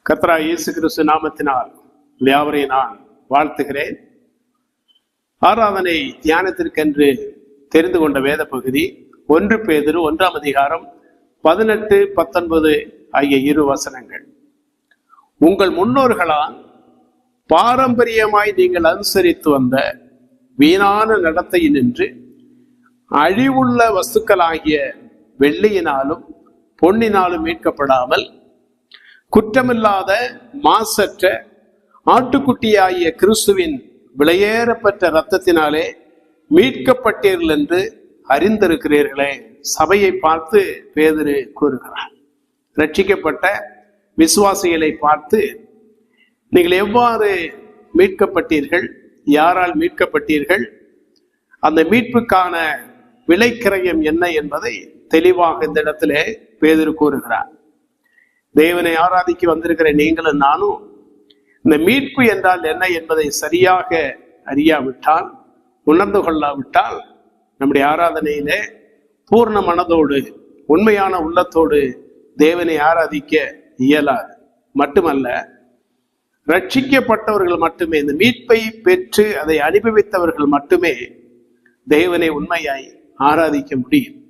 கர்த்தராகிய இயேசு கிறிஸ்து நாமத்தினால் யாவரையும் நான் வாழ்த்துகிறேன். ஆராதனை தியானத்திற்கென்று தெரிந்து கொண்ட வேத பகுதி 1 பேதுரு 1ஆம் அதிகாரம் 18, 19 ஆகிய 2 வசனங்கள். உங்கள் முன்னோர்களால் பாரம்பரியமாய் நீங்கள் அனுசரித்து வந்த வீணான நடத்தையினின்று அழிவுள்ள வஸ்துக்களாகிய வெள்ளியினாலும் பொன்னினாலும் மீட்கப்படாமல் குற்றமில்லாத மாசற்ற ஆட்டுக்குட்டியாகிய கிறிஸ்துவின் விலையேறப்பட்ட இரத்தத்தினாலே மீட்கப்பட்டீர்கள் என்று அறிந்திருக்கிறீர்களே. சபையை பார்த்து பேதுரு கூறுகிறார். ரட்சிக்கப்பட்ட விசுவாசிகளை பார்த்து நீங்கள் எவ்வாறு மீட்கப்பட்டீர்கள், யாரால் மீட்கப்பட்டீர்கள், அந்த மீட்புக்கான விலைக்கிரயம் என்ன என்பதை தெளிவாக இந்த இடத்திலே பேதுரு கூறுகிறார். தேவனை ஆராதிக்க வந்திருக்கிற நீங்களும் நானும் இந்த மீட்பு என்றால் என்ன என்பதை சரியாக அறியாவிட்டால், உணர்ந்து கொள்ளாவிட்டால் நம்முடைய ஆராதனையிலே பூர்ண மனதோடு உண்மையான உள்ளத்தோடு தேவனை ஆராதிக்க இயலாது. மட்டுமல்ல, ரட்சிக்கப்பட்டவர்கள் மட்டுமே, இந்த மீட்பை பெற்று அதை அனுபவித்தவர்கள் மட்டுமே தேவனை உண்மையாய் ஆராதிக்க முடியும்.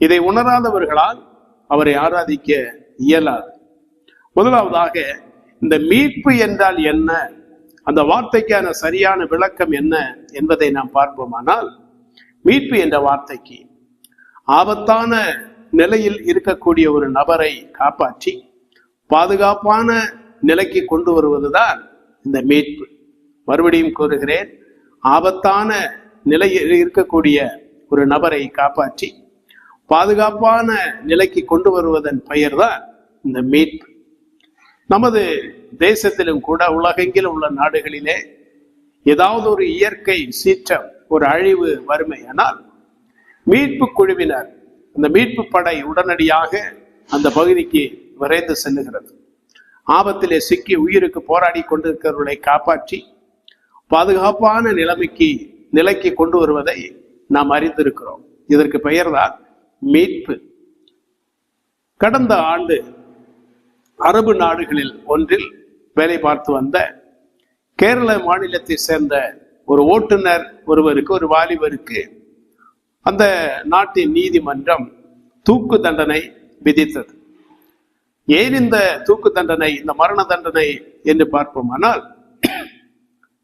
இதை உணராதவர்களால் அவரை ஆராதிக்க இயலாது. முதலாவதாக, இந்த மீட்பு என்றால் என்ன, அந்த வார்த்தைக்கான சரியான விளக்கம் என்ன என்பதை நாம் பார்ப்போமானால், மீட்பு என்ற வார்த்தைக்கு ஆபத்தான நிலையில் இருக்கக்கூடிய ஒரு நபரை காப்பாற்றி பாதுகாப்பான நிலைக்கு கொண்டு வருவதுதான் இந்த மீட்பு. மறுபடியும் கூறுகிறேன், ஆபத்தான நிலையில் இருக்கக்கூடிய ஒரு நபரை காப்பாற்றி பாதுகாப்பான நிலைக்கு கொண்டு வருவதன் பெயர்தான் இந்த மீட்பு. நமது தேசத்திலும் கூட உலகெங்கிலும் உள்ள நாடுகளிலே ஏதாவது ஒரு இயற்கை சீற்றம், ஒரு அழிவு வறுமையானால் மீட்பு குழுவினர், அந்த மீட்பு படை உடனடியாக அந்த பகுதிக்கு விரைந்து செல்லுகிறது. ஆபத்திலே சிக்கி உயிருக்கு போராடி கொண்டிருக்கிறவர்களை காப்பாற்றி பாதுகாப்பான நிலைக்கு கொண்டு வருவதை நாம் அறிந்திருக்கிறோம். இதற்கு பெயர்தான் மீட்பு. கடந்த ஆண்டு அரபு நாடுகளில் ஒன்றில் வேலை பார்த்து வந்த கேரள மாநிலத்தை சேர்ந்த ஒரு ஓட்டுநர் ஒருவருக்கு, ஒரு வாலிபருக்கு அந்த நாட்டின் நீதிமன்றம் தூக்கு தண்டனை விதித்தது. ஏன் இந்த தூக்கு தண்டனை, இந்த மரண தண்டனை என்று பார்ப்போமானால்,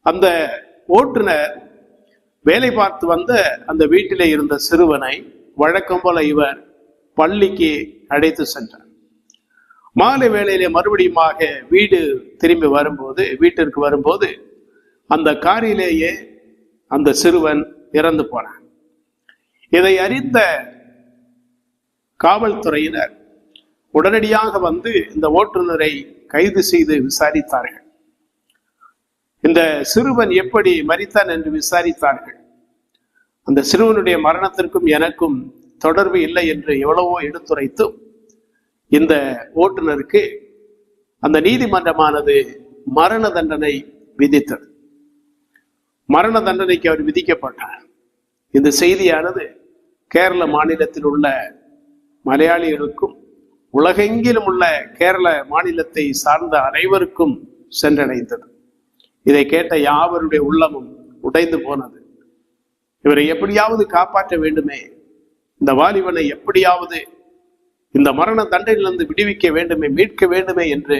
அந்த ஓட்டுநர் வேலை பார்த்து வந்த அந்த வீட்டிலே இருந்த சிறுவனை வழக்கம் போல இவர் பள்ளிக்கு அழைத்து சென்றார். மாலை வேளையிலே மறுபடியுமாக வீட்டிற்கு வரும்போது அந்த காரிலேயே அந்த சிறுவன் இறந்து போனான். இதை அறிந்த காவல்துறையினர் உடனடியாக வந்து இந்த ஓட்டுநரை கைது செய்து விசாரித்தார்கள். இந்த சிறுவன் எப்படி மரித்தான் என்று விசாரித்தார்கள். அந்த சிறுவனுடைய மரணத்திற்கும் எனக்கும் தொடர்பு இல்லை என்று எவ்வளவோ எடுத்துரைத்தும் இந்த ஓட்டுநருக்கு அந்த நீதிமன்றமானது மரண தண்டனை விதித்தது. மரண தண்டனைக்கு அவர் விதிக்கப்பட்டார். இந்த செய்தியானது கேரள மாநிலத்தில் உள்ள மலையாளிகளுக்கும் உலகெங்கிலும் உள்ள கேரள மாநிலத்தை சார்ந்த அனைவருக்கும் சென்றடைந்தது. இதை கேட்ட யாவருடைய உள்ளமும் உடைந்து போனது. இவரை எப்படியாவது காப்பாற்ற வேண்டுமே, இந்த வாலிபனை எப்படியாவது இந்த மரண தண்டனையிலிருந்து விடுவிக்க வேண்டுமே, மீட்க வேண்டுமே என்று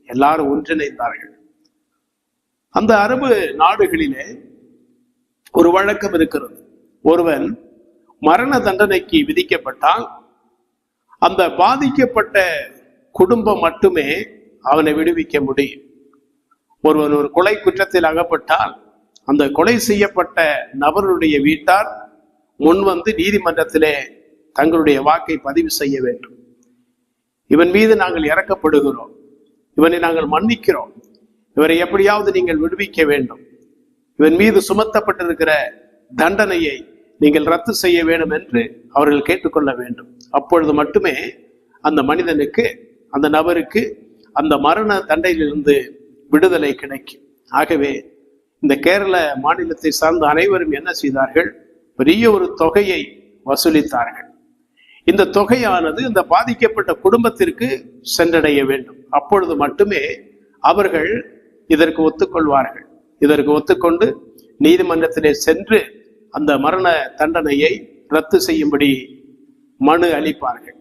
எல்லாரும் ஒன்றிணைந்தார்கள். அந்த அரபு நாடுகளிலே ஒரு வழக்கம் இருக்கிறது. ஒருவன் மரண தண்டனைக்கு விதிக்கப்பட்டால் அந்த பாதிக்கப்பட்ட குடும்பம் மட்டுமே அவனை விடுவிக்க முடியும். ஒருவன் ஒரு கொலை குற்றத்தில் அகப்பட்டால் அந்த கொலை செய்யப்பட்ட நபருடைய வீட்டார் முன்வந்து நீதிமன்றத்திலே தங்களுடைய வாக்கை பதிவு செய்ய வேண்டும். இவன் மீது நாங்கள் இரக்கப்படுகிறோம், இவனை நாங்கள் மன்னிக்கிறோம், இவரை எப்படியாவது நீங்கள் விடுவிக்க வேண்டும், இவன் மீது சுமத்தப்பட்டிருக்கிற தண்டனையை நீங்கள் ரத்து செய்ய வேண்டும் என்று அவர்கள் கேட்டுக்கொள்ள வேண்டும். அப்பொழுது மட்டுமே அந்த மனிதனுக்கு, அந்த நபருக்கு அந்த மரண தண்டனையிலிருந்து விடுதலை கிடைக்கும். ஆகவே இந்த கேரள மாநிலத்தை சார்ந்த அனைவரும் என்ன செய்தார்கள், பெரிய ஒரு தொகையை வசூலித்தார்கள். இந்த தொகையானது இந்த பாதிக்கப்பட்ட குடும்பத்திற்கு சென்றடைய வேண்டும். அப்பொழுது மட்டுமே அவர்கள் இதற்கு ஒத்துக்கொள்வார்கள். இதற்கு ஒத்துக்கொண்டு நீதிமன்றத்திலே சென்று அந்த மரண தண்டனையை ரத்து செய்யும்படி மனு அளிப்பார்கள்.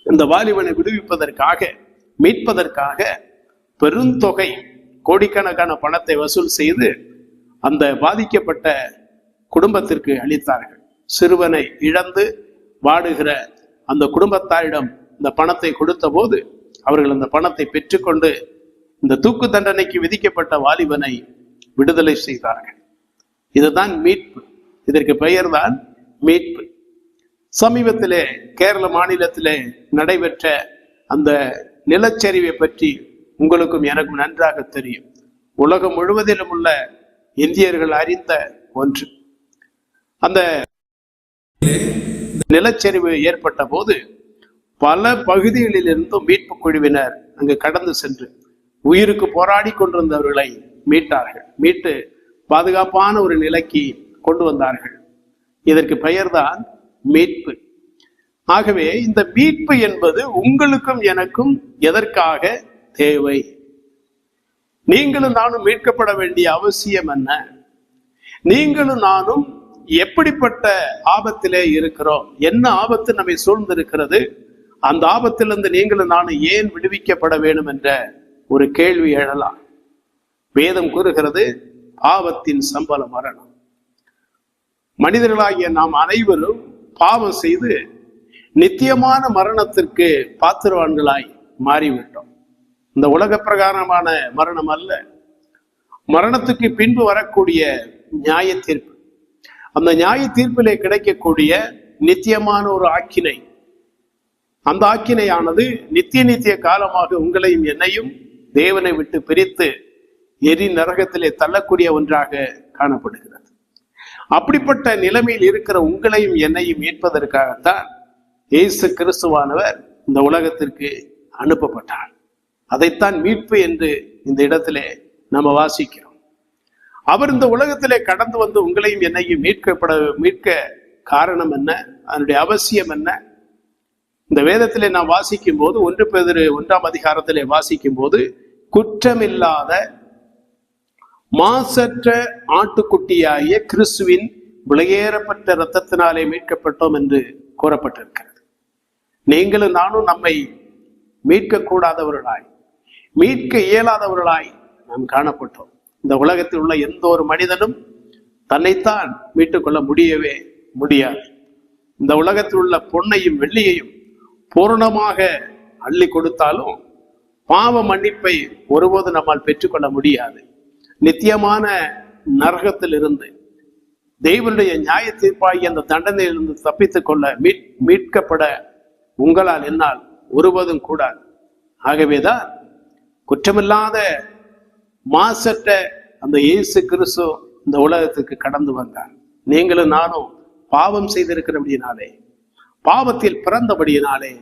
இந்த வாலிபனை விடுவிப்பதற்காக, மீட்பதற்காக பெருந்தொகை, கோடிக்கணக்கான பணத்தை வசூல் செய்து அந்த பாதிக்கப்பட்ட குடும்பத்திற்கு அளித்தார்கள். சிறுவனை இழந்து வாடுகிற அந்த குடும்பத்தாரிடம் இந்த பணத்தை கொடுத்த போது அவர்கள் அந்த பணத்தை பெற்றுக்கொண்டு இந்த தூக்கு தண்டனைக்கு விதிக்கப்பட்ட வாலிபனை விடுதலை செய்தார்கள். இதுதான் மீட்பு. இதற்கு பெயர்தான் மீட்பு. சமீபத்திலே கேரள மாநிலத்திலே நடைபெற்ற அந்த நிலச்சரிவை பற்றி உங்களுக்கும் எனக்கும் நன்றாக தெரியும். உலகம் முழுவதிலும் உள்ள இந்தியர்கள் அறிந்த ஒன்று. அந்த நிலச்சரிவு ஏற்பட்ட போது பல பகுதிகளில் இருந்தும் மீட்பு குழுவினர் அங்கு கடந்து சென்று உயிருக்கு போராடி கொண்டிருந்தவர்களை மீட்டார்கள். மீட்டு பாதுகாப்பான ஒரு நிலைக்கு கொண்டு வந்தார்கள். இதற்கு பெயர்தான் மீட்பு. ஆகவே இந்த மீட்பு என்பது உங்களுக்கும் எனக்கும் எதற்காக தேவை? நீங்களும் நானும் மீட்கப்பட வேண்டிய அவசியம் என்ன? நீங்களும் நானும் எப்படிப்பட்ட ஆபத்திலே இருக்கிறோம்? என்ன ஆபத்து நம்மை சூழ்ந்திருக்கிறது? அந்த ஆபத்திலிருந்து நீங்களும் நானும் ஏன் விடுவிக்கப்பட வேண்டும் என்ற ஒரு கேள்வி எழலாம். வேதம் கூறுகிறது, பாவத்தின் சம்பளம் மரணம். மனிதர்களாகிய நாம் அனைவரும் பாவம் செய்து நித்தியமான மரணத்திற்கு பாத்திரவான்களாய் மாறிவிட்டோம். இந்த உலக பிரகாரமான மரணம் அல்ல, மரணத்துக்கு பின்பு வரக்கூடிய நியாய தீர்ப்பு. அந்த நியாய தீர்ப்பிலே கிடைக்கக்கூடிய நித்தியமான ஒரு ஆக்கினை, அந்த ஆக்கினையானது நித்திய காலமாக உங்களையும் என்னையும் தேவனை விட்டு பிரித்து எரி நரகத்திலே தள்ளக்கூடிய ஒன்றாக காணப்படுகிறது. அப்படிப்பட்ட நிலைமையில் இருக்கிற உங்களையும் என்னையும் மீட்பதற்காகத்தான் இயேசு கிறிஸ்துவானவர் இந்த உலகத்திற்கு அனுப்பப்பட்டார். அதைத்தான் மீட்பு என்று இந்த இடத்திலே நம்ம வாசிக்கிறோம். அவர் இந்த உலகத்திலே கடந்து வந்து உங்களையும் என்னையும் மீட்க காரணம் என்ன? அதனுடைய அவசியம் என்ன? இந்த வேதத்திலே நாம் வாசிக்கும் போது 1 பேதுரு 1ஆம் அதிகாரத்திலே வாசிக்கும் போது குற்றமில்லாத மாசற்ற ஆட்டுக்குட்டியாகிய கிறிஸ்துவின் விலையேறப்பட்ட இரத்தத்தினாலே மீட்கப்பட்டோம் என்று கூறப்பட்டிருக்கிறது. நீங்களும் நானும் நம்மை மீட்கக்கூடாதவர்களாய், மீட்க இயலாதவர்களாய் நாம் காணப்பட்டோம். இந்த உலகத்தில் உள்ள எந்த ஒரு மனிதனும் தன்னைத்தான் மீட்டுக்கொள்ள முடியவே முடியாது. இந்த உலகத்தில் உள்ள பொன்னையும் வெள்ளியையும் பூரணமாக அள்ளி கொடுத்தாலும் பாவ மன்னிப்பை ஒருபோது நம்மால் பெற்றுக்கொள்ள முடியாது. நித்தியமான நரகத்தில் இருந்து, தேவனுடைய நியாய தீர்ப்பாகி அந்த தண்டனையிலிருந்து தப்பித்துக் கொள்ள மீட்கப்பட உங்களால் என்னால் ஒருபோதும் கூடாது. ஆகவேதான் குற்றமில்லாத மாசற்ற அந்த இயேசு கிறிஸ்து இந்த உலகத்துக்கு கடந்து வந்தார். நீங்களும் நானும் பாவம் செய்திருக்கிறபடியினாலே, பாவத்தில் பிறந்தபடியினாலே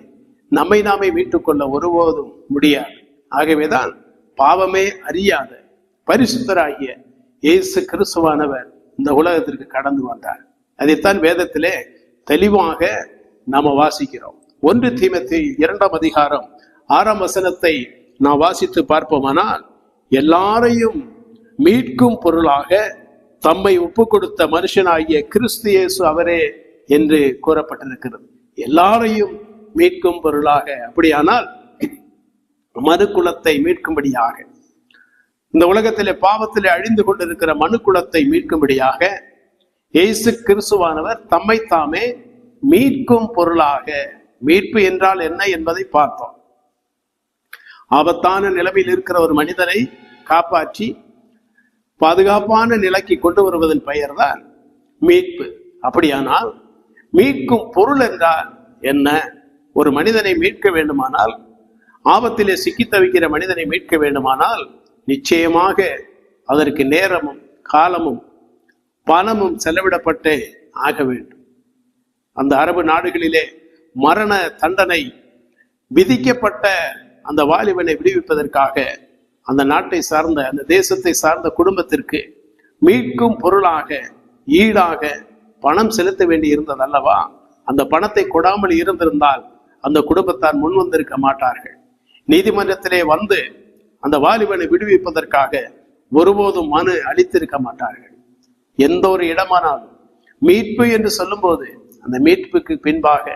நம்மை நாமே மீட்டுக்கொள்ள ஒருபோதும் முடியாது. ஆகவேதான் பாவமே அறியாத பரிசுத்தராகிய இயேசு கிறிஸ்துவானவர் இந்த உலகத்திற்கு கடந்து வந்தார். அதைத்தான் வேதத்திலே தெளிவாக நாம வாசிக்கிறோம். 1 தீமோத்தேயு 2ஆம் அதிகாரம் 6ஆம் வசனத்தை நாம் வாசித்து பார்ப்போமானால், எல்லாரையும் மீட்கும் பொருளாக தம்மை ஒப்பு கொடுத்த மனுஷனாகிய கிறிஸ்து இயேசு அவரே என்று கூறப்பட்டிருக்கிறது. எல்லாரையும் மீட்கும் பொருளாக. அப்படியானால் மனு குலத்தை மீட்கும்படியாக, இந்த உலகத்திலே பாவத்திலே அழிந்து கொண்டிருக்கிற மனு குலத்தை மீட்கும்படியாக இயேசு கிறிஸ்துவானவர் தம்மை தாமே மீட்கும் பொருளாக. மீட்பு என்றால் என்ன என்பதை பார்த்தோம். ஆபத்தான நிலைமையில் இருக்கிற ஒரு மனிதனை காப்பாற்றி பாதுகாப்பான நிலைக்கு கொண்டு வருவதன் பெயர்தான் மீட்பு. அப்படியானால் மீட்கும் பொருள் என்றால் என்ன? ஒரு மனிதனை மீட்க வேண்டுமானால், ஆபத்திலே சிக்கி தவிக்கிற மனிதனை மீட்க வேண்டுமானால் நிச்சயமாக அதற்கு நேரமும் காலமும் பணமும் செலவிடப்பட்டே ஆக வேண்டும். அந்த அரபு நாடுகளிலே மரண தண்டனை விதிக்கப்பட்ட அந்த வாலிபனை விடுவிப்பதற்காக அந்த நாட்டை சார்ந்த, அந்த தேசத்தை சார்ந்த குடும்பத்திற்கு மீட்கும் பொருளாக, ஈடாக பணம் செலுத்த வேண்டி இருந்தது அல்லவா? அந்த பணத்தை கொடாமல் இருந்திருந்தால் அந்த குடும்பத்தார் முன் வந்திருக்க மாட்டார்கள். நீதிமன்றத்திலே வந்து அந்த வாலிபனை விடுவிப்பதற்காக ஒருபோதும் மனு அளித்திருக்க மாட்டார்கள். எந்த ஒரு இடமானாலும் மீட்பு என்று சொல்லும் போது அந்த மீட்புக்கு பின்பாக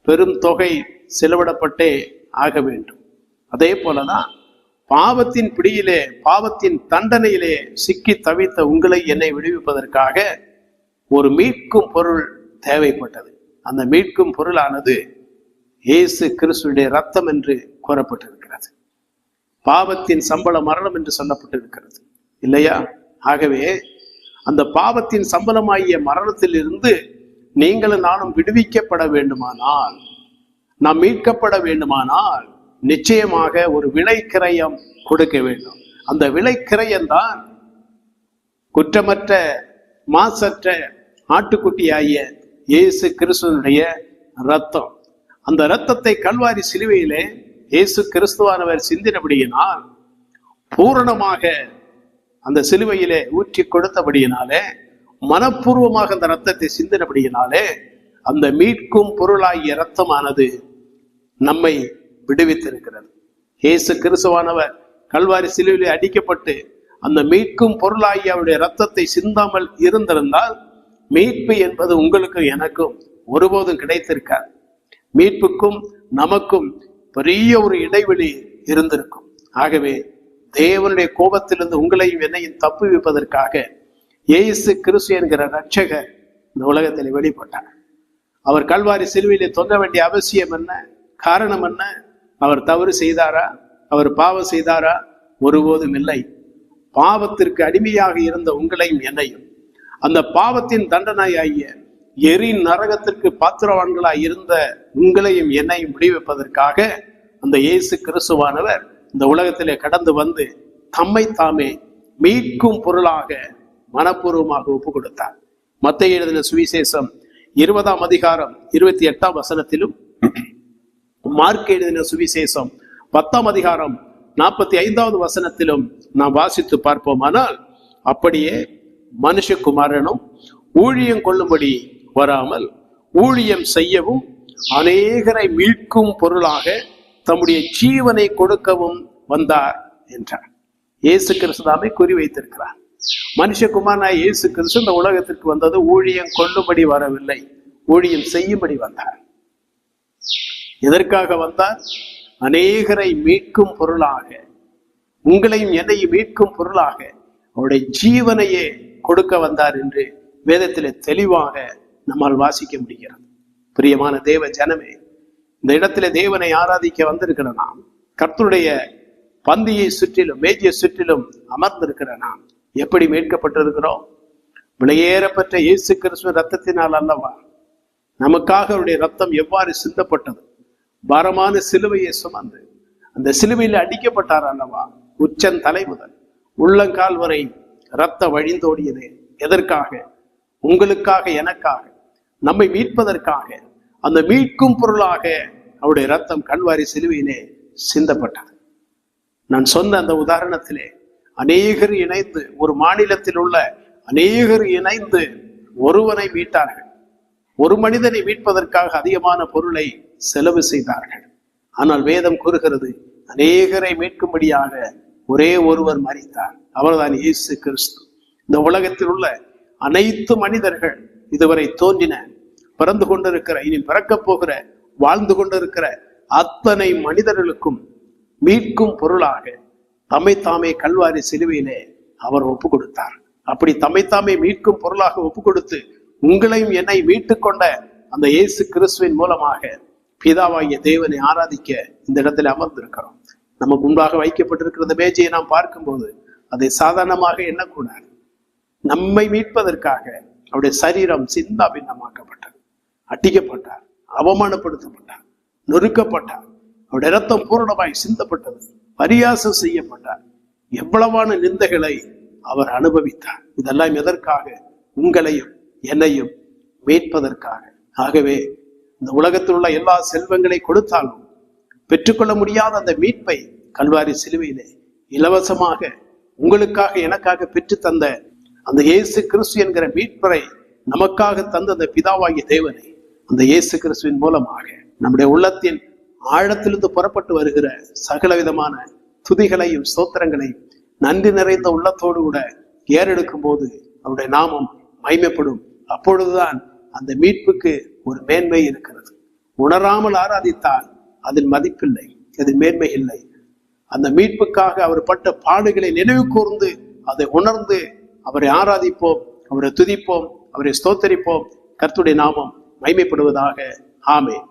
பெரும் தொகை செலவிடப்பட்டே ஆக வேண்டும். அதே போலதான் பாவத்தின் பிடியிலே, பாவத்தின் தண்டனையிலே சிக்கி தவித்த உங்களை என்னை விடுவிப்பதற்காக ஒரு மீட்கும் பொருள் தேவைப்பட்டது. அந்த மீட்கும் பொருளானது இயேசு கிறிஸ்துவினுடைய ரத்தம் என்று கூறப்பட்டிருக்கிறது. பாவத்தின் சம்பளம் மரணம் என்று சொல்லப்பட்டிருக்கிறது இல்லையா? ஆகவே அந்த பாவத்தின் சம்பளமாகிய மரணத்தில் இருந்து நீங்களும் நானும் விடுவிக்கப்பட வேண்டுமானால், நாம் மீட்கப்பட வேண்டுமானால் நிச்சயமாக ஒரு விலை கிரயம் கொடுக்க வேண்டும். அந்த விலை கிரயம்தான் குற்றமற்ற மாசற்ற ஆட்டுக்குட்டியாகிய இயேசு கிறிஸ்துவனுடைய ரத்தம். அந்த இரத்தத்தை கல்வாரி சிலுவையிலே இயேசு கிறிஸ்துவானவர் சிந்தினபடியினால், பூரணமாக அந்த சிலுவையிலே ஊற்றி கொடுத்தபடியினாலே, மனப்பூர்வமாக அந்த இரத்தத்தை சிந்தினபடியினாலே அந்த மீட்கும் பொருளாகிய இரத்தமானது நம்மை விடுவித்திருக்கிறது. இயேசு கிறிஸ்துவானவர் கல்வாரி சிலுவையிலே அடிக்கப்பட்டு அந்த மீட்கும் பொருளாகிய அவருடைய இரத்தத்தை சிந்தாமல் இருந்திருந்தால் மீட்பு என்பது உங்களுக்கும் எனக்கும் ஒருபோதும் கிடைத்திருக்காது. மீட்புக்கும் நமக்கும் பெரிய ஒரு இடைவெளி இருந்திருக்கும். ஆகவே தேவனுடைய கோபத்திலிருந்து உங்களையும் என்னையும் தப்புவிப்பதற்காக இயேசு கிறிஸ்து என்கிற ரட்சகர் இந்த உலகத்தில் வெளிப்பட்டார். அவர் கல்வாரி சிலுவையிலே தொங்க வேண்டிய அவசியம் என்ன? காரணம் என்ன? அவர் தவறு செய்தாரா? அவர் பாவம் செய்தாரா? ஒருபோதும் இல்லை. பாவத்திற்கு அடிமையாக இருந்த உங்களையும் என்னையும் அந்த பாவத்தின் தண்டனையாகிய எரி நரகத்திற்கு பாத்திரவான்களாய் இருந்த உங்களையும் என்னையும் விடுவிப்பதற்காக அந்த இயேசு கிறிஸ்துவானவர் இந்த உலகத்திலே கடந்து வந்து தம்மை தாமே மீட்கும் பொருளாக மனப்பூர்வமாக ஒப்பு கொடுத்தார். மத்தேயு எழுதின சுவிசேஷம் 20ஆம் அதிகாரம் 28ஆம் வசனத்திலும், மார்க் எழுதின சுவிசேஷம் 10ஆம் அதிகாரம் 45வது வசனத்திலும் நாம் வாசித்து பார்ப்போமானால், அப்படியே மனுஷகுமாரனும் ஊழியம் கொள்ளும்படி வராமல் ஊழியம் செய்யவும் அநேகரை மீட்கும் பொருளாக தம்முடைய ஜீவனை கொடுக்கவும் வந்தார் என்றார். இயேசு கிறிஸ்துவை குறி வைத்திருக்கிறார். மனுஷகுமாரனாய் இயேசு கிறிஸ்து இந்த உலகத்திற்கு வந்தது ஊழியம் கொள்ளும்படி வரவில்லை, ஊழியம் செய்யும்படி வந்தார். எதற்காக வந்தார்? அநேகரை மீட்கும் பொருளாக, உங்களையும் என்னையும் மீட்கும் பொருளாக அவருடைய ஜீவனையே கொடுக்க வந்தார் என்று வேதத்திலே தெளிவாக நம்மால் வாசிக்க முடிகிறது. பிரியமான தேவ ஜனமே, இந்த இடத்திலே தேவனை ஆராதிக்க வந்திருக்கிற நாம், கர்த்தருடைய பந்தியை சுற்றிலும் மேஜையை சுற்றிலும் அமர்ந்திருக்கிற நாம் எப்படி மீட்கப்பட்டிருக்கிறோம்? விலையேறப்பட்ட இயேசு கிறிஸ்துவின் ரத்தத்தினால் அல்லவா? நமக்காக அவருடைய ரத்தம் எவ்வாறு சிந்தப்பட்டது? பாரமான சிலுவையை சுமந்து அந்த சிலுவையில் அடிக்கப்பட்டார் அல்லவா? உச்சன் தலை முதல் உள்ளங்கால் வரை ரத்தம் வழிந்தோடியது. எதற்காக? உங்களுக்காக, எனக்காக, நம்மை மீட்பதற்காக. அந்த மீட்கும் பொருளாக அவருடைய ரத்தம் கல்வாரி சிலுவையிலே சிந்தப்பட்டது. நான் சொன்ன அந்த உதாரணத்திலே அநேகர் இணைந்து, ஒரு மாநிலத்தில் உள்ள அநேகர் இணைந்து ஒருவனை மீட்டார்கள். ஒரு மனிதனை மீட்பதற்காக அதிகமான பொருளை செலவு செய்தார்கள். ஆனால் வேதம் கூறுகிறது, அநேகரை மீட்கும்படியாக ஒரே ஒருவர் மரித்தார். அவர்தான் இயேசு கிறிஸ்து. இந்த உலகத்தில் உள்ள அனைத்து மனிதர்கள், இதுவரை தோன்றின, பிறந்து கொண்டிருக்கிற, இனி பிறக்கப் போகிற, வாழ்ந்து கொண்டிருக்கிற அத்தனை மனிதர்களுக்கும் மீட்கும் பொருளாக தம்மை தாமே கல்வாரி சிலுவையிலே அவர் ஒப்பு கொடுத்தார். அப்படி தம்மை தாமே மீட்கும் பொருளாக ஒப்பு கொடுத்து உங்களையும் என்னை மீட்டு கொண்ட அந்த இயேசு கிறிஸ்துவின் மூலமாக பிதாவாகிய தேவனை ஆராதிக்க இந்த இடத்துல அமர்ந்திருக்கிறோம். நமக்கு முன்பாக வைக்கப்பட்டிருக்கிற இந்த மேஜையை நாம் பார்க்கும்போது அதை சாதாரணமாக எண்ணக்கூடாது. நம்மை மீட்பதற்காக அவருடைய சரீரம் சிந்தா பின்னமாக்கப்பட்டது, அடிக்கப்பட்டார், அவமானப்படுத்தப்பட்டார், நொறுக்கப்பட்டார், அவருடைய இரத்தம் பூரணமாய் சிந்தப்பட்டது, பரியாசம் செய்யப்பட்டார், எவ்வளவான நிந்தைகளை அவர் அனுபவித்தார். இதெல்லாம் எதற்காக? உங்களையும் என்னையும் மீட்பதற்காக. ஆகவே இந்த உலகத்தில் உள்ள எல்லா செல்வங்களை கொடுத்தாலும் பெற்றுக்கொள்ள முடியாத அந்த மீட்பை கல்வாரி சிலுவையிலே இலவசமாக உங்களுக்காக எனக்காக பெற்று தந்த அந்த இயேசு கிறிஸ்து என்கிற மீட்பரை நமக்காக தந்த அந்த பிதாவாகிய தேவனை அந்த இயேசு கிறிஸ்துவின் மூலமாக நம்முடைய உள்ளத்தின் ஆழத்திலிருந்து புறப்பட்டு வருகிற சகல விதமான துதிகளையும் ஸ்தோத்திரங்களையும் நன்றி நிறைந்த உள்ளத்தோடு கூட ஏறெடுக்கும் போது அவருடைய நாமம் மகிமைப்படும். அப்பொழுதுதான் அந்த மீட்புக்கு ஒரு மேன்மை இருக்கிறது. உணராமல் ஆராதித்தால் அதில் மதிப்பில்லை, அதில் மேன்மை இல்லை. அந்த மீட்புக்காக அவர் பட்ட பாடுகளை நினைவு கூர்ந்து அதை உணர்ந்து அவரை ஆராதிப்போம், அவரை துதிப்போம், அவரை ஸ்தோத்தரிப்போம். கர்த்தருடைய நாமம் மகிமைப்படுவதாக. ஆமென்.